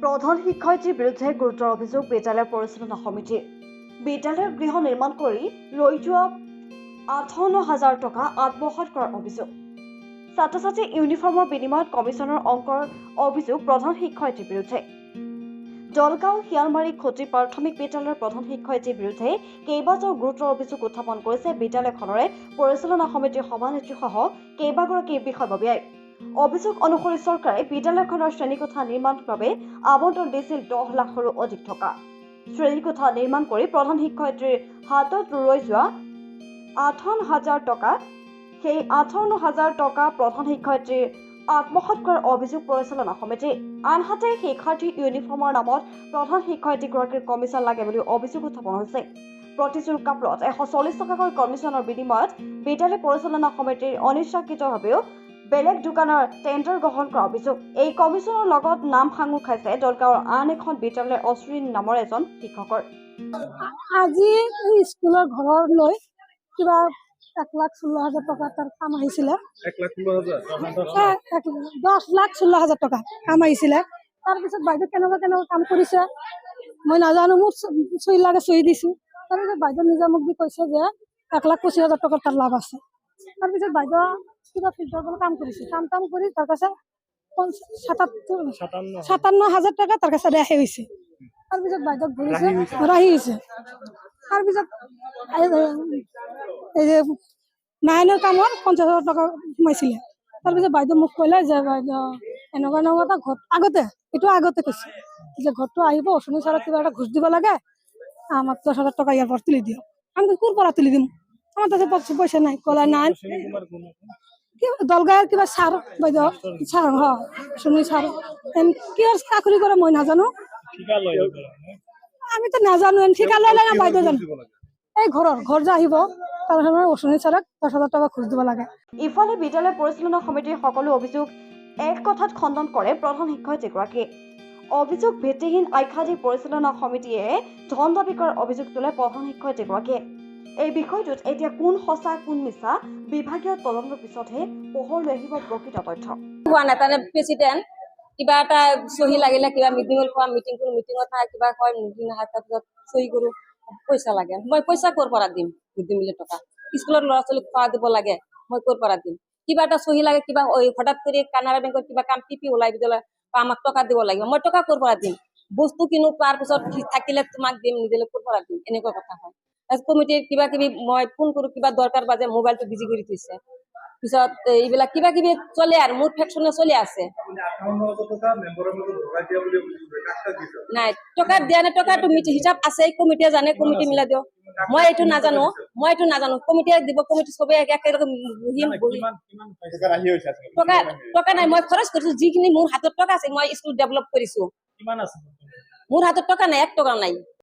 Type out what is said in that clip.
প্ৰধান শিক্ষয়িত্ৰীৰ বিৰুদ্ধে গুৰুতৰ অভিযোগ বিদ্যালয় পৰিচালনা সমিতিৰ। বিদ্যালয়ৰ গৃহ নিৰ্মাণ কৰি লৈ যোৱা ৫৮,০০০ টকা আত্মসাৎ কৰাৰ অভিযোগ। ছাত্ৰ ছাত্ৰী ইউনিফৰ্মৰ বিনিময়ত কমিছনৰ অংকৰ অভিযোগ প্ৰধান শিক্ষয়িত্ৰীৰ বিৰুদ্ধে। জলগাঁও শিয়ালমাৰী খুঁটি প্ৰাথমিক বিদ্যালয়ৰ প্ৰধান শিক্ষয়িত্ৰীৰ বিৰুদ্ধে কেইবাটাও গুৰুতৰ অভিযোগ উত্থাপন কৰিছে বিদ্যালয়খনৰে পৰিচালনা সমিতিৰ সভানেত্ৰীসহ কেইবাগৰাকী বিষয়ববীয়াই। অভিযোগ অনুসৰি চৰকাৰে বিদ্যালয়খনৰ শ্ৰেণীকোঠা নিৰ্মাণৰ বাবে আবণ্টন দিছিল 10 লাখৰো অধিক টকা। শ্ৰেণীকোঠা নিৰ্মাণ কৰি প্ৰধান শিক্ষয়িত্ৰীৰ হাতত ৰৈ যোৱা ৫৮,০০০ টকা, সেই ৫৮,০০০ টকা প্ৰধান শিক্ষয়িত্ৰীৰ আত্মসাৎ কৰাৰ অভিযোগ পৰিচালনা সমিতিৰ। আনহাতে শিক্ষাৰ্থীৰ ইউনিফৰ্মৰ নামত প্ৰধান শিক্ষয়িত্ৰীগৰাকীৰ কমিছন লাগে বুলি অভিযোগ উত্থাপন হৈছে। প্ৰতিযোৰ কাপোৰত 140 টকাকৈ কমিছনৰ বিনিময়ত বিদ্যালয় পৰিচালনা সমিতিৰ অনিচ্ছাকৃতভাৱেও বেলেগ দোকানৰ টেণ্ডাৰ গ্ৰহণ কৰাৰ অভিযোগ। এই কমিছনৰ লগত নাম সাঙুৰ খাইছে দলগাঁৱৰ আন এখন বিদ্যালয়ৰ অশ্বিন নামৰ এজন শিক্ষকৰ। আজি স্কুলৰ ঘৰৰ লৈ কিবা 1,16,000 টকা তাৰ কাম আহিছিলে। 10,16,000 টকা কাম আহিছিলে। তাৰপিছত বাইদেউ কেনেকুৱা কাম কৰিছে মই নাজানো, মোক চহী লাগে চহী দিছোঁ। তাৰপিছত বাইদেউ নিজে মোক দি কৈছে যে 1,25,000 টকা তাৰ লাভ আছে। তাৰপিছত বাইদেউ কিবা ফিল্টাৰ কাম কৰিছে, কাম কৰি তাৰ কাছে 57,000 টকা তাৰ কাছে ৰেহাই হৈছে। তাৰপিছত বাইদেউ ঘূৰিছে ৰাহি হৈছে। তাৰপিছত এই যে 9ৰ কামত 50,000 টকা সোমাইছিলে। তাৰপিছত বাইদেউ মোক ক'লে যে বাইদেউ এনেকুৱা এটা ঘৰ আগতে কৈছে যে ঘৰটো আহিব, অশ্বিনী ছাৰক কিবা এটা ঘোষ দিব লাগে, আমাক 10,000 টকা ইয়াৰ পৰা তুলি দিয়ক। আমি ক'ৰ পৰা তুলি দিম, আমাৰ তাতে পইচা নাই। ক'লে নাই, দলগাঁৱৰ কিবা ছাৰ বাইদেউ ছাৰ অশ্বিনী ছাৰ কিয় চাকৰি কৰে মই নাজানো, আমিতো নাজানো। ঠিকা লৈ না বাইদেউ জানো, এই ঘৰ যে আহিব তাৰ অশ্বিনী ছাৰক 10,000 টকা ঘোষ দিব লাগে। ইফালে বিদ্যালয় পৰিচালনা সমিতিৰ সকলো অভিযোগ এক কথাত খণ্ডন কৰে প্ৰধান শিক্ষয়িত্ৰীগৰাকীয়ে। অভিযোগ ভিত্তিহীন আখ্যা দি পৰিচালনা সমিতিয়ে ধন দাবী কৰাৰ অভিযোগ তোলে প্ৰধান শিক্ষয়িত্ৰীগৰাকীয়ে। এই বিষয়টোত এতিয়া কোন সঁচা কোন মিছা বিভাগীয় তদন্তৰ পিছতহে পোহৰলৈ আহিব প্ৰকৃত তথ্য। প্ৰেচিডেণ্ট কিবা এটা চহী লাগিলে, কিবা মিটিঙত কিবা হয়, মিটিং অহাৰ তাৰপিছত চহী কৰোঁ, পইচা লাগে। মই পইচা ক'ৰ পৰা দিম? মিটিং টকা স্কুলৰ ল'ৰা ছোৱালীক খোৱা দিব লাগে, মই ক'ৰ পৰা দিম? কিবা এটা চহী লাগে, কিবা হঠাৎ কৰি কানাড়া বেংকৰ কিবা কাম টিপি ওলাই দিলে আমাক টকা দিব লাগিব, মই টকা ক'ৰ পৰা দিম? বস্তু কিনো, তাৰপিছত থাকিলে তোমাক দিম, নিদিলে ক'ৰ পৰা দিম? এনেকুৱা কথা হয়। কমিটিৰ কিবা কিবি মই ফোন কৰোঁ, কিবা দৰকাৰ বাজে মোবাইলটো বিজি কৰি থৈছে। পিছত এইবিলাক কিবা কিবি চলে আৰু মোৰ ফেকচনে চলি আছে। নাই টকা দিয়া নাই, টকাটো হিচাপ আছে, কমিটিয়ে জানে, কমিটি মিলাই দিয়ক। মই এইটো নাজানো, কমিটিয়ে দিব, কমিটি চবে একেলগে টকা নাই। মই খৰচ কৰিছো, যিখিনি মোৰ হাতত টকা আছে মই স্কুল ডেভেলপ কৰিছো। মোৰ হাতত টকা নাই, 1 টকা নাই।